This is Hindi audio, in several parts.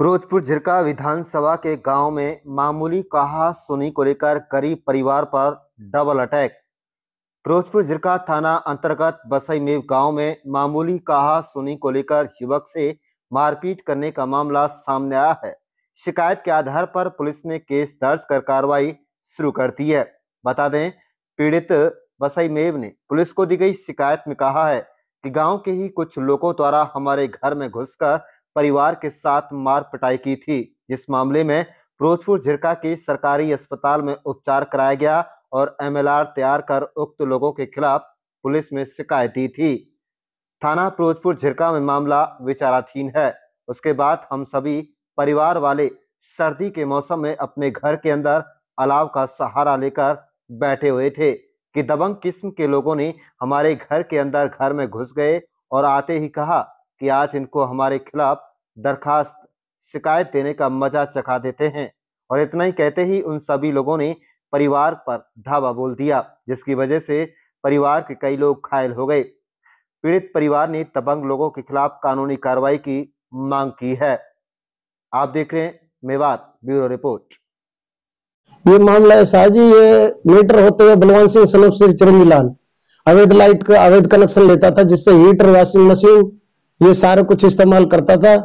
फिरोजपुर झिरका विधानसभा के गांव में मामूली कहा-सुनी को लेकर गरीब परिवार पर डबल अटैक। फिरोजपुर झिरका थाना अंतर्गत बसईमेव गांव में मामूली कहा-सुनी को लेकर युवक से मारपीट करने का मामला सामने आया है। शिकायत के आधार पर पुलिस ने केस दर्ज कर कार्रवाई शुरू कर दी है। बता दें, पीड़ित बसईमेव ने पुलिस को दी गई शिकायत में कहा है कि गांव के ही कुछ लोगों द्वारा हमारे घर में घुसकर परिवार के साथ मार पिटाई की थी। जिस मामले में फिरोजपुर झिरका के सरकारी अस्पताल में उपचार कराया गया और एमएलआर तैयार कर उक्त लोगों के खिलाफ पुलिस में शिकायत दी थी। थाना फिरोजपुर झिरका में मामला विचाराधीन है। उसके बाद हम सभी परिवार वाले सर्दी के मौसम में अपने घर के अंदर अलाव का सहारा लेकर बैठे हुए थे कि दबंग किस्म के लोगों ने हमारे घर के अंदर घर में घुस गए और आते ही कहा कि आज इनको हमारे खिलाफ दरखास्त शिकायत देने का मजा चखा देते हैं। और इतना ही कहते ही उन सभी लोगों ने परिवार पर धावा बोल दिया, जिसकी वजह से परिवार के कई लोग घायल हो गए। पीड़ित परिवार ने दबंग लोगों के खिलाफ कानूनी कार्रवाई की मांग की है। आप देख रहे हैं मेवात ब्यूरो रिपोर्ट। ये मामला ऐसा जी, ये मीटर होते हुए बलवान सिंह सनम श्री चिरंजीलाल अवैध लाइट का अवैध कनेक्शन लेता था, जिससे हीटर, वॉशिंग मशीन ये सारे कुछ इस्तेमाल करता था।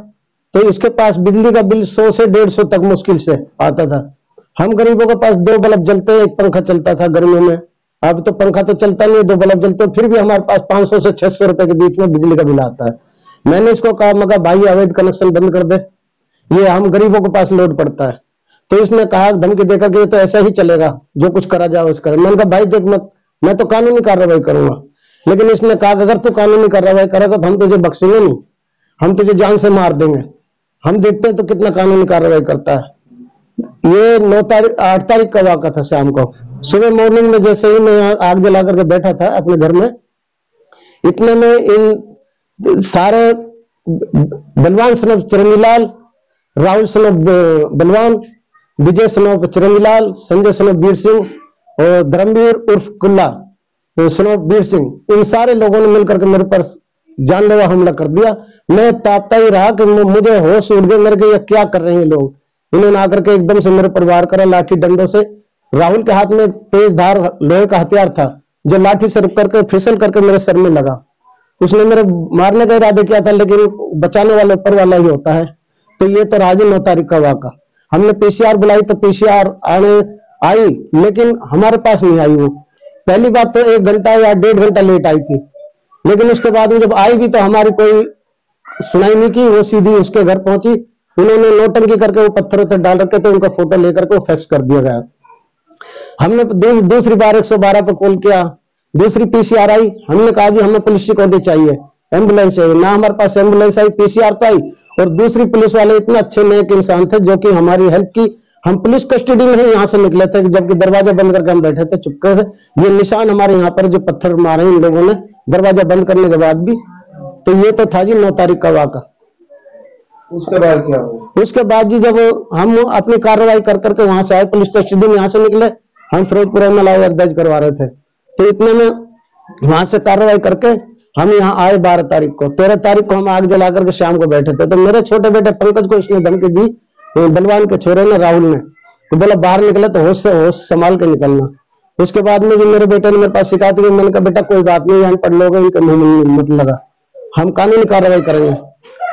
तो इसके पास बिजली का बिल 100 से 150 तक मुश्किल से आता था। हम गरीबों के पास 2 बल्ब जलते हैं, 1 पंखा चलता था गर्मियों में। अब तो पंखा तो चलता नहीं है, 2 बल्ब जलते हैं, फिर भी हमारे पास 500 से 600 रुपए के बीच में बिजली का बिल आता है। मैंने इसको कहा, मगर भाई अवैध कनेक्शन बंद कर दे, ये हम गरीबों के पास लोड पड़ता है। तो इसने कहा, धमकी देकर कि ये तो ऐसा ही चलेगा, जो कुछ करा जाओ इस करे। मैंने कहा, भाई देख, मैं तो कानूनी कार्रवाई करूंगा। लेकिन इसने कहा, अगर तू कानूनी कार्रवाई करेगा तो हम तुझे बख्शेंगे नहीं, हम तुझे जान से मार देंगे। हम देखते हैं तो कितना कानूनी कार्रवाई करता है। ये 8 तारीख का वाक़ा था। शाम को सुबह मॉर्निंग में जैसे ही मैं आग जला करके बैठा था अपने घर में, इतने में इन सारे बलवान सनम चिरंजीलाल, राहुल सनम बलवान, विजय सनम चिरंजीलाल, संजय सनम वीर सिंह और धर्मवीर उर्फ कुल्ला सनम वीर सिंह, इन सारे लोगों ने मिलकर के मेरे पर जानलेवा हमला कर दिया। मैं तापता ही रहा कि मुझे होश उड़ गए मेरे के, ये क्या कर रहे हैं लोग। इन्होंने आकर के एकदम से मेरे पर वार करा लाठी डंडों से। राहुल के हाथ में तेज धार लोहे का हथियार था, जो लाठी से रुक करके फिसल करके मेरे सर में लगा। उसने मेरे मारने का इरादा किया था, लेकिन बचाने वाला ऊपर वाला ही होता है। तो ये तो राजी 9 तारीख का वाक़ा। हमने पीसीआर बुलाई तो पीसीआर आई, लेकिन हमारे पास नहीं आई। वो पहली बात तो 1 घंटा या 1.5 घंटा लेट आई थी, लेकिन उसके बाद में जब आई भी तो हमारी कोई सुनाई नहीं की। वो सीधी उसके घर पहुंची। उन्होंने नोटंकी करके वो पत्थर उत्तर डाल रखे थे, उनका फोटो लेकर के फैक्स कर दिया गया। हमने दूसरी बार 112 पर कॉल किया, दूसरी पीसीआर आई। हमने कहा जी हमें पुलिस सिक्योरिटी चाहिए, एम्बुलेंस चाहिए ना। हमारे पास एम्बुलेंस आई, पीसीआर तो आई, और दूसरी पुलिस वाले इतने अच्छे नेक इंसान थे जो कि हमारी हेल्प की। हम पुलिस कस्टडी में ही यहाँ से निकले थे, जबकि दरवाजा बंद करके हम बैठे थे, चुपके थे। ये निशान हमारे यहाँ पर जो पत्थर मारे इन लोगों ने दरवाजा बंद करने के बाद भी। तो ये तो था जी 9 तारीख का वाक़ा। उसके बाद क्या हुआ? उसके बाद जी जब हम अपनी कार्रवाई कर करके वहां से आए, पुलिस कस्टडी में यहाँ से निकले, हम फिरोजपुर एमएलआर दर्ज करवा रहे थे। तो इतने में वहां से कार्रवाई करके हम यहाँ आए 12 तारीख को। 13 तारीख को हम आग जला करके शाम को बैठे थे। तो मेरे छोटे बेटे पंकज को इसने धमकी दी, तो बलवान के छोरे ने, राहुल ने, तो बोला बाहर निकले तो होश संभाल के निकलना। उसके बाद में जो मेरे बेटे ने मेरे पास शिकायत की, मैंने कहा बेटा कोई बात नहीं, अनपढ़ लोग हैं, इनके मुंह में मत लगा, हम कानूनी कार्रवाई करेंगे।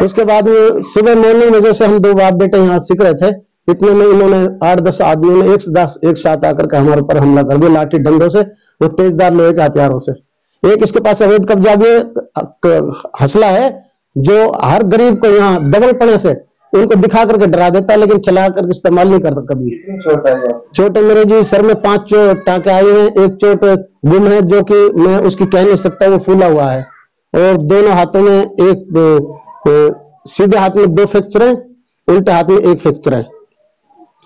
उसके बाद में सुबह मॉर्निंग में जैसे हम 2 बाप बेटे यहाँ सीख रहे थे, इतने में इन्होंने 8-10 आदमियों ने एक साथ आकर के हमारे ऊपर हमला कर दिया लाठी डंडों से और तेजदार लोहे के हथियारों से। एक इसके पास अवैध कब्जा भी हौसला है, जो हर गरीब को यहाँ दबल पड़े से उनको दिखा करके डरा देता है, लेकिन चला करके इस्तेमाल नहीं करता कभी। छोटे मेरे जी सर में 5 टाँके आए हैं, 1 चोट गुम है, जो कि मैं उसकी कह नहीं सकता, वो फूला हुआ है। और दोनों हाथों में सीधे हाथ में 2 फ्रैक्चर है, उल्टे हाथ में 1 फ्रैक्चर है।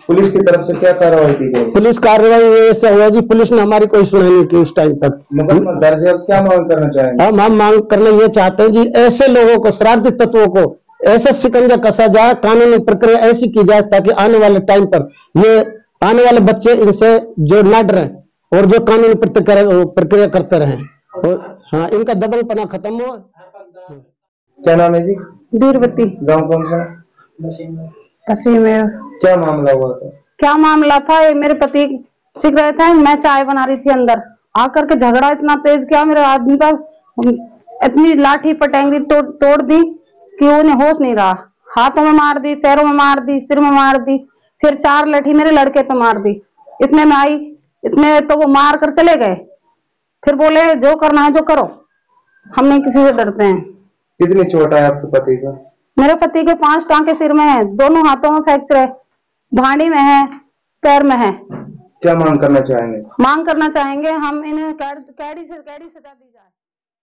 पुलिस की तरफ से क्या कार्रवाई की गई? पुलिस कार्रवाई ऐसा हुआ जी, पुलिस ने हमारी कोई सुनाई नहीं की उस टाइम तक। मुकदमा दर्ज है, क्या मांग करना चाहेंगे? हम मांग करना ये चाहते हैं जी, ऐसे लोगों को, शरारती तत्वों को ऐसा शिकंजा कसा जाए, कानूनी प्रक्रिया ऐसी की जाए ताकि आने वाले टाइम पर ये आने वाले बच्चे इनसे जो न डरें और जो कानूनी प्रक्रिया करते रहें, और हाँ, इनका दबंगपना खत्म हो। क्या नाम है जी? दूरवती। गाँव कौन सा? बसई में। क्या मामला हुआ था? क्या मामला था, ये मेरे पति सीख रहे थे, मैं चाय बना रही थी, अंदर आकर के झगड़ा इतना तेज किया, मेरे आदमी का इतनी लाठी पटेंगी तोड़ दी कि उन्हें होश नहीं रहा। हाथों में मार दी, पैरों में मार दी, सिर में मार दी, फिर 4 लाठी मेरे लड़के पे मार दी। इतने में आई, इतने तो वो मार कर चले गए। फिर बोले जो करना है जो करो, हम नहीं किसी से डरते हैं। कितनी चोट है आपके पति का? मेरे पति के 5 टांके सिर में है, दोनों हाथों में फ्रैक्चर है, भांडी में है, पैर में है। क्या मांग करना चाहेंगे? मांग करना चाहेंगे हम इन्हें कैदी सजा दी जाए।